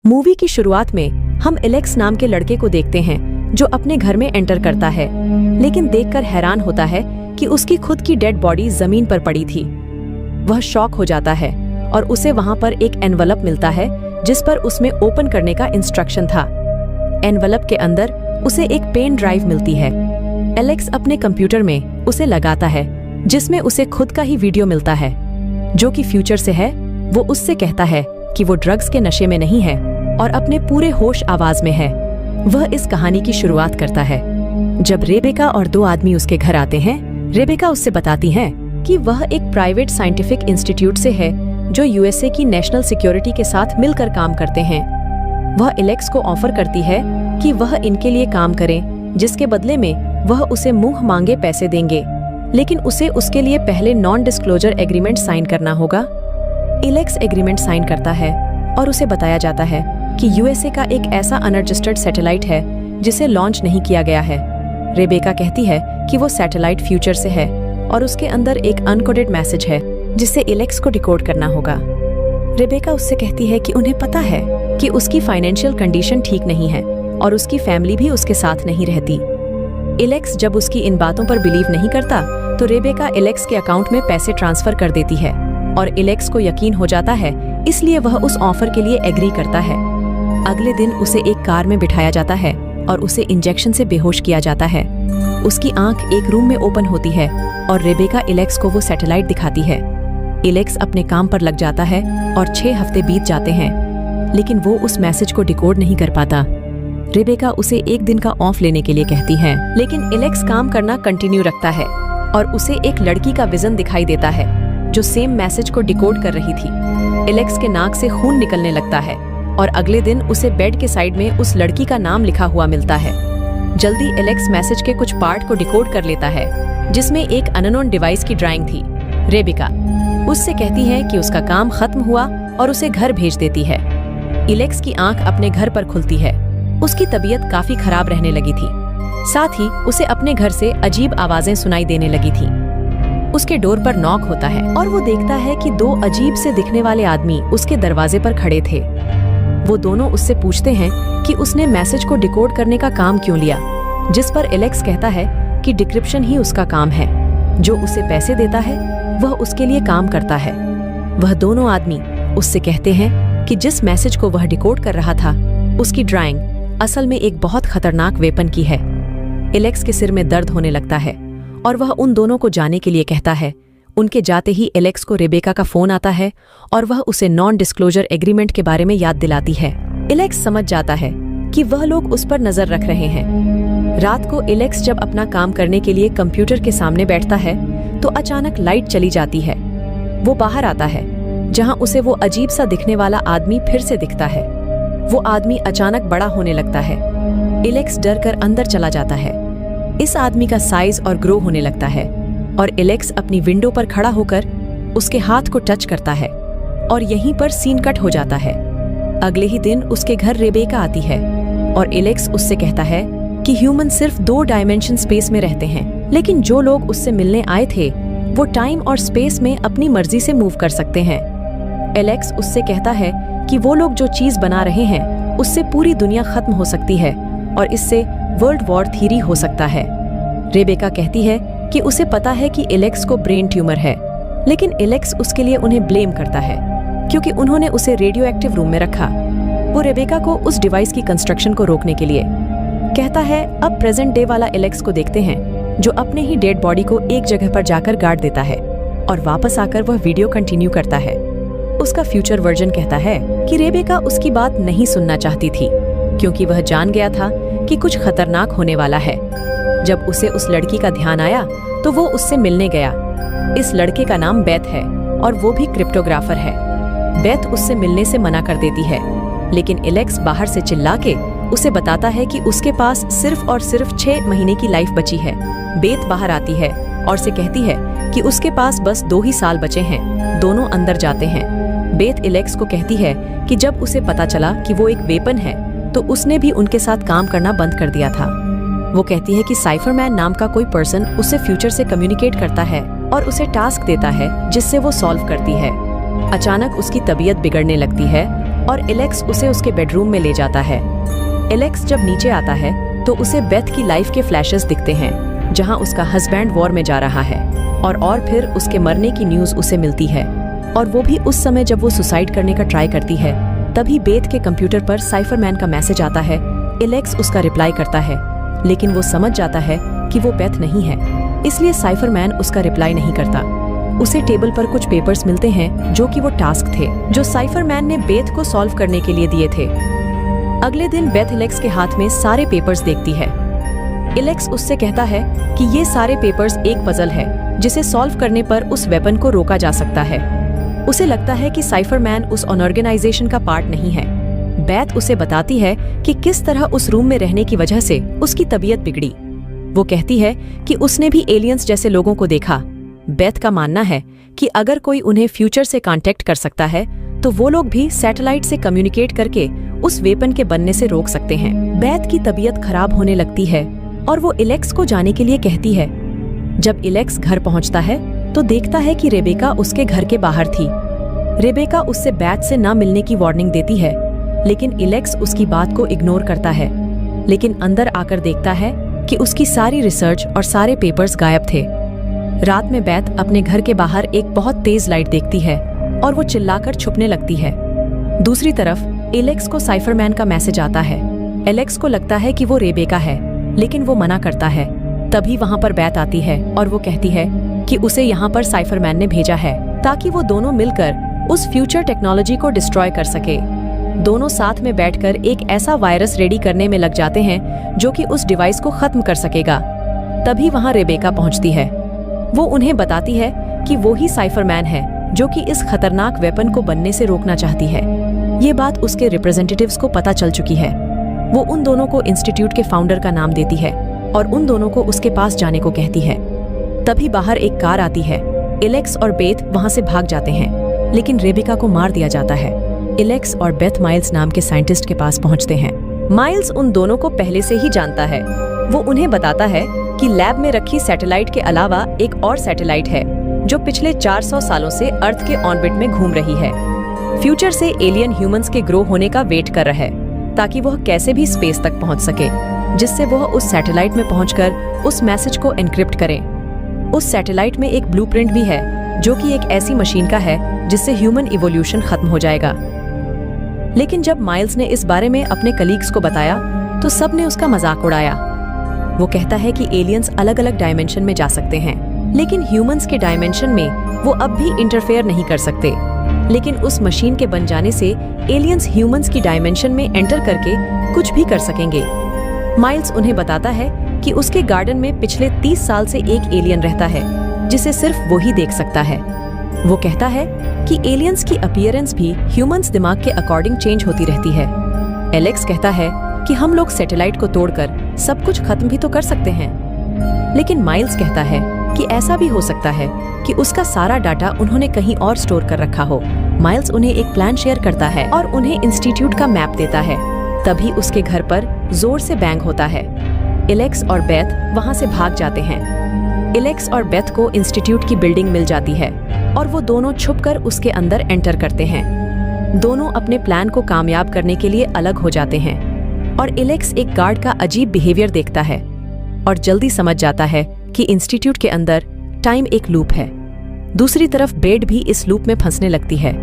Movie की शुरुआत में हम एलेक्स नाम के लड़के को देखते हैं जो अपने घर में एंटर करता है, लेकिन देखकर हैरान होता है कि उसकी खुद की डेड बॉडी जमीन पर पड़ी थी। वह शॉक हो जाता है और उसे वहां पर एक एनवलप मिलता है जिस पर उसमें ओपन करने का इंस्ट्रक्शन था। एनवलप के अंदर उसे एक पेन ड्राइव मिलती है। एलेक्स अपने कंप्यूटर में उसे लगाता है जिसमें उसे खुद का ही वीडियो मिलता है जो कि फ्यूचर से है। वो उससे कहता है कि वो ड्रग्स के नशे में नहीं है और अपने पूरे होश आवाज में है। वह इस कहानी की शुरुआत करता है जब रेबेका और दो आदमी उसके घर आते हैं। रेबेका उससे बताती हैं कि वह एक प्राइवेट साइंटिफिक इंस्टीट्यूट से है जो यूएसए की नेशनल सिक्योरिटी के साथ मिलकर काम करते हैं। वह एलेक्स को ऑफर करती है कि वह इनके लिए काम करे, जिसके बदले में वह उसे मुंह मांगे पैसे देंगे, लेकिन उसे उसके लिए पहले नॉन डिस्क्लोजर एग्रीमेंट साइन करना होगा। एलेक्स एग्रीमेंट साइन करता है और उसे बताया जाता है कि यूएसए का एक ऐसा अनरजिस्टर्ड सैटेलाइट है जिसे लॉन्च नहीं किया गया है। रेबेका कहती है कि वो सैटेलाइट फ्यूचर से है और उसके अंदर एक अनकोडेड मैसेज है जिसे एलेक्स को डिकोड करना होगा। रेबेका उससे कहती है कि उन्हें पता है कि उसकी फाइनेंशियल कंडीशन ठीक नहीं है और उसकी फैमिली भी उसके साथ नहीं रहती। एलेक्स जब उसकी इन बातों पर बिलीव नहीं करता तो रेबेका एलेक्स के अकाउंट में पैसे ट्रांसफर कर देती है और एलेक्स को यकीन हो जाता है, इसलिए वह उस ऑफर के लिए एग्री करता है। अगले दिन उसे एक कार में बिठाया जाता है और उसे इंजेक्शन से बेहोश किया जाता है। उसकी आंख एक रूम में ओपन होती है और रेबेका एलेक्स को वो सैटेलाइट दिखाती है। एलेक्स अपने काम पर लग जाता है और 6 हफ्ते बीत जाते हैं, लेकिन वो उस मैसेज को डिकोड नहीं कर पाता। रेबेका उसे एक दिन का ऑफ लेने के लिए कहती है, लेकिन एलेक्स काम करना कंटिन्यू रखता है और उसे एक लड़की का विजन दिखाई देता है जो सेम मैसेज को डिकोड कर रही थी। एलेक्स के नाक से खून निकलने लगता है और अगले दिन उसे बेड के साइड में उस लड़की का नाम लिखा हुआ मिलता है। जल्दी एलेक्स मैसेज के कुछ पार्ट को डिकोड कर लेता है जिसमें एक अननोन डिवाइस की ड्राइंग थी। रेबेका उससे कहती है कि उसका काम खत्म हुआ और उसे घर भेज देती है। एलेक्स की आंख अपने घर पर खुलती है। उसकी तबीयत काफी खराब रहने लगी थी, साथ ही उसे अपने घर से अजीब आवाजें सुनाई देने लगी थी। उसके डोर पर नॉक होता है और वो देखता है कि 2 अजीब से दिखने वाले आदमी उसके दरवाजे पर खड़े थे। वो दोनों उससे पूछते हैं कि उसने मैसेज को डिकोड करने का काम क्यों लिया, जिस पर एलेक्स कहता है कि डिक्रिप्शन ही उसका काम है। जो उसे पैसे देता है वह उसके लिए काम करता है। वह दोनों आदमी उससे कहते हैं कि जिस मैसेज को वह डिकोड कर रहा था उसकी ड्राइंग असल में एक बहुत खतरनाक वेपन की है। एलेक्स के सिर में दर्द होने लगता है और वह उन दोनों को जाने के लिए कहता है। उनके जाते ही एलेक्स को रेबेका का फोन आता है और वह उसे नॉन डिस्क्लोजर एग्रीमेंट के बारे में याद दिलाती है। एलेक्स समझ जाता है कि वह लोग उस पर नजर रख रहे हैं। रात को एलेक्स जब अपना काम करने के लिए कंप्यूटर के सामने बैठता है तो अचानक लाइट चली जाती है। वो बाहर आता है जहां उसे वो अजीब सा दिखने वाला आदमी फिर से दिखता है। वो आदमी अचानक बड़ा होने लगता है। एलेक्स डर कर अंदर चला जाता है। इस आदमी का साइज और ग्रो होने लगता है और एलेक्स अपनी विंडो पर खड़ा होकर उसके हाथ को टच करता है और यहीं पर सीन कट हो जाता है। अगले ही दिन उसके घर रेबेका आती है और एलेक्स उससे कहता है कि ह्यूमन सिर्फ 2 डायमेंशन स्पेस में रहते हैं, लेकिन जो लोग उससे मिलने आए थे वो टाइम और स्पेस में अपनी मर्जी से मूव कर सकते हैं। एलेक्स उससे कहता है कि वो लोग जो चीज बना रहे हैं उससे पूरी दुनिया खत्म हो सकती है और इससे वर्ल्ड वॉर थ्योरी हो सकता है। रेबेका कहती है कि उसे पता है कि एलेक्स को ब्रेन ट्यूमर है, लेकिन एलेक्स उसके लिए उन्हें ब्लेम करता है क्योंकि उन्होंने उसे रेडियो एक्टिव रूम में रखा। वो रेबेका को उस डिवाइस की कंस्ट्रक्शन को रोकने के लिए कहता है। अब प्रेजेंट डे वाला एलेक्स को देखते हैं जो अपने ही डेड बॉडी को एक जगह पर जाकर गाड़ देता है और वापस आकर वह वीडियो कंटिन्यू करता है। उसका फ्यूचर वर्जन कहता है कि रेबेका उसकी बात नहीं सुनना चाहती थी क्योंकि वह जान गया था कि कुछ खतरनाक होने वाला है। जब उसे उस लड़की का ध्यान आया तो वो उससे मिलने गया। इस लड़के का नाम बेथ है और वो भी क्रिप्टोग्राफर है। बेथ उससे मिलने से मना कर देती है, लेकिन एलेक्स बाहर से चिल्ला के उसे बताता है कि उसके पास सिर्फ और सिर्फ 6 महीने की लाइफ बची है। बेथ बाहर आती है और से कहती है कि उसके पास बस 2 ही साल बचे हैं। दोनों अंदर जाते हैं। बेथ एलेक्स को कहती है कि जब उसे पता चला कि वो एक वेपन है तो उसने भी उनके साथ काम करना बंद कर दिया था। वो कहती है कि साइफरमैन नाम का कोई पर्सन उससे फ्यूचर से कम्युनिकेट करता है और उसे टास्क देता है जिससे वो सॉल्व करती है। अचानक उसकी तबीयत बिगड़ने लगती है और एलेक्स उसे उसके बेडरूम में ले जाता है। एलेक्स जब नीचे आता है तो उसे बेथ की लाइफ के फ्लैशेस दिखते हैं, जहां उसका हस्बैंड वॉर में जा रहा है और फिर उसके मरने की न्यूज उसे मिलती है, और वो भी उस समय जब वो सुसाइड करने का ट्राई करती है। तभी बेथ के कंप्यूटर पर साइफरमैन का मैसेज आता है। एलेक्स उसका रिप्लाई करता है, लेकिन वो समझ जाता है कि वो बेथ नहीं है, इसलिए साइफरमैन उसका रिप्लाई नहीं करता। उसे टेबल पर कुछ पेपर्स मिलते हैं जो कि वो टास्क थे जो साइफरमैन ने बेथ को सॉल्व करने के लिए दिए थे। अगले दिन बेथ एलेक्स के हाथ में सारे पेपर्स देखती है। एलेक्स उससे कहता है कि ये सारे पेपर्स एक पजल है जिसे सॉल्व करने पर उस वेपन को रोका जा सकता है। उसे लगता है कि साइफरमैन उस ऑर्गेनाइजेशन का पार्ट नहीं है। बेथ उसे बताती है कि किस तरह उस रूम में रहने की वजह से उसकी तबीयत बिगड़ी। वो कहती है कि उसने भी एलियंस जैसे लोगों को देखा। बेथ का मानना है कि अगर कोई उन्हें फ्यूचर से कांटेक्ट कर सकता है तो वो लोग भी सैटेलाइट से कम्युनिकेट करके उस वेपन के बनने से रोक सकते हैं। बेथ की तबीयत खराब होने लगती है और वो एलेक्स को जाने के लिए कहती है। जब एलेक्स घर पहुंचता है तो देखता है कि रेबेका उसके घर के बाहर थी। रेबेका उससे बेथ से न मिलने की वार्निंग देती है, लेकिन एलेक्स उसकी बात को इग्नोर करता है। लेकिन अंदर आकर देखता है कि उसकी सारी रिसर्च और सारे पेपर्स गायब थे। रात में बेथ अपने घर के बाहर एक बहुत तेज लाइट देखती है और वो चिल्लाकर छुपने लगती है। दूसरी तरफ एलेक्स को साइफरमैन का मैसेज आता है। एलेक्स को लगता है कि वो रेबेका है, लेकिन वो मना करता है। तभी वहां पर बेथ आती है और वो कहती है कि उसे यहाँ पर साइफरमैन ने भेजा है ताकि वो दोनों मिलकर उस फ्यूचर टेक्नोलॉजी को डिस्ट्रॉय कर सके। दोनों साथ में बैठकर एक ऐसा वायरस रेडी करने में लग जाते हैं जो कि उस डिवाइस को खत्म कर सकेगा। तभी वहां रेबेका पहुंचती है। वो उन्हें बताती है कि वो ही साइफरमैन है जो कि इस खतरनाक वेपन को बनने से रोकना चाहती है। ये बात उसके रिप्रेजेंटेटिव्स को पता चल चुकी है। वो उन दोनों को इंस्टीट्यूट के फाउंडर का नाम देती है और उन दोनों को उसके पास जाने को कहती है। तभी बाहर एक कार आती है। एलेक्स और बेथ वहां से भाग जाते हैं, लेकिन रेबेका को मार दिया जाता है। एलेक्स और बेथ माइल्स नाम के साइंटिस्ट के पास पहुंचते हैं। माइल्स उन दोनों को पहले से ही जानता है। वो उन्हें बताता है कि लैब में रखी सैटेलाइट के अलावा एक और सैटेलाइट है जो पिछले 400 सालों से अर्थ के ऑर्बिट में घूम रही है। फ्यूचर से एलियन ह्यूमंस के ग्रो होने का वेट कर रहा है ताकि वह कैसे भी स्पेस तक पहुंच सके, जिससे वह उस सैटेलाइट में पहुंचकर उस मैसेज को एनक्रिप्ट करें। उस सैटेलाइट में एक ब्लूप्रिंट भी है जो कि एक ऐसी मशीन का है जिससे ह्यूमन इवोल्यूशन खत्म हो जाएगा। लेकिन जब माइल्स ने इस बारे में अपने कलीग्स को बताया तो सब ने उसका मजाक उड़ाया। वो कहता है कि एलियंस अलग अलग डायमेंशन में जा सकते हैं, लेकिन ह्यूमंस के डायमेंशन में वो अब भी इंटरफेयर नहीं कर सकते। लेकिन उस मशीन के बन जाने से एलियंस ह्यूमंस की डायमेंशन में एंटर करके कुछ भी कर सकेंगे। माइल्स उन्हें बताता है कि उसके गार्डन में पिछले 30 साल से एक एलियन रहता है जिसे सिर्फ वो ही देख सकता है। वो कहता है कि एलियंस की अपीयरेंस भी ह्यूमंस दिमाग के अकॉर्डिंग चेंज होती रहती है। एलेक्स कहता है कि हम लोग सैटेलाइट को तोड़कर सब कुछ खत्म भी तो कर सकते हैं। लेकिन माइल्स कहता है कि ऐसा भी हो सकता है कि उसका सारा डाटा उन्होंने कहीं और स्टोर कर रखा हो। माइल्स उन्हें एक प्लान शेयर करता है और उन्हें इंस्टीट्यूट का मैप देता है। तभी उसके घर पर जोर से बैंग होता है। एलेक्स और बेथ वहां से भाग जाते हैं। एलेक्स और बेथ को इंस्टीट्यूट की बिल्डिंग मिल जाती है और वो दोनों छुपकर उसके अंदर एंटर करते हैं। दोनों अपने प्लान को कामयाब करने के लिए अलग हो जाते हैं और एलेक्स एक गार्ड का अजीब बिहेवियर देखता है और जल्दी समझ जाता है कि इंस्टीट्यूट के अंदर टाइम एक लूप है। दूसरी तरफ बेड भी इस लूप में फंसने लगती है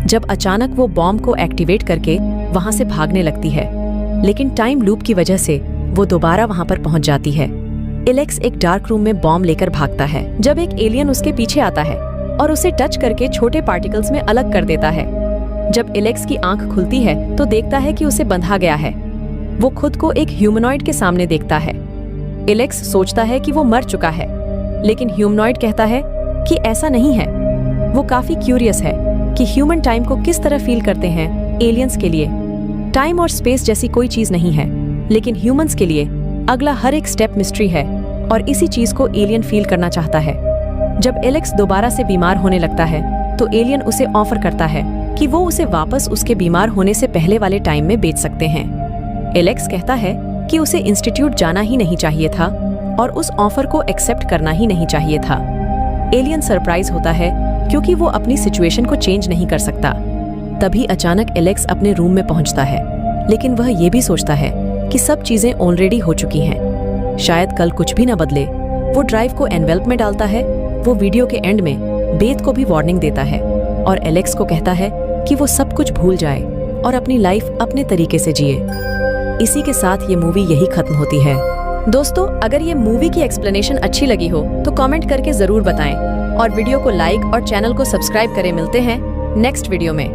जब अचानक वो बॉम्ब को एक्टिवेट करके वहां से भागने लगती है, लेकिन टाइम लूप की वजह से वो दोबारा वहां पर पहुंच जाती है। एलेक्स एक डार्क रूम में बॉम्ब लेकर भागता है जब एक एलियन उसके पीछे आता है और उसे टच करके छोटे पार्टिकल्स में अलग कर देता है। जब एलेक्स की आंख खुलती है तो देखता है कि उसे बंधा गया है। वो खुद को एक ह्यूमनॉइड के सामने देखता है। एलेक्स सोचता है कि वो मर चुका है, लेकिन ह्यूमनॉइड कहता है कि ऐसा नहीं है। वो काफी क्यूरियस है कि ह्यूमन टाइम को किस तरह फील करते हैं। एलियंस के लिए टाइम और स्पेस जैसी कोई चीज नहीं है, लेकिन ह्यूमंस के लिए अगला हर एक स्टेप मिस्ट्री है और इसी चीज को एलियन फील करना चाहता है। जब एलेक्स दोबारा से बीमार होने लगता है तो एलियन उसे ऑफर करता है कि वो उसे वापस उसके बीमार होने से पहले वाले टाइम में बेच सकते हैं। एलेक्स कहता है कि उसे इंस्टीट्यूट जाना ही नहीं चाहिए था और उस ऑफर को एक्सेप्ट करना ही नहीं चाहिए था। एलियन सरप्राइज होता है क्योंकि वो अपनी सिचुएशन को चेंज नहीं कर सकता। तभी अचानक एलेक्स अपने रूम में पहुंचता है, लेकिन वह ये भी सोचता है कि सब चीजें ऑलरेडी हो चुकी हैं, शायद कल कुछ भी ना बदले। वो ड्राइव को एनवेल्प में डालता है। वो वीडियो के एंड में बेथ को भी वार्निंग देता है और एलेक्स को कहता है कि वो सब कुछ भूल जाए और अपनी लाइफ अपने तरीके से जिए। इसी के साथ ये मूवी यही खत्म होती है। दोस्तों, अगर ये मूवी की एक्सप्लेनेशन अच्छी लगी हो तो कमेंट करके जरूर बताएं और वीडियो को लाइक और चैनल को सब्सक्राइब करें। मिलते हैं नेक्स्ट वीडियो में।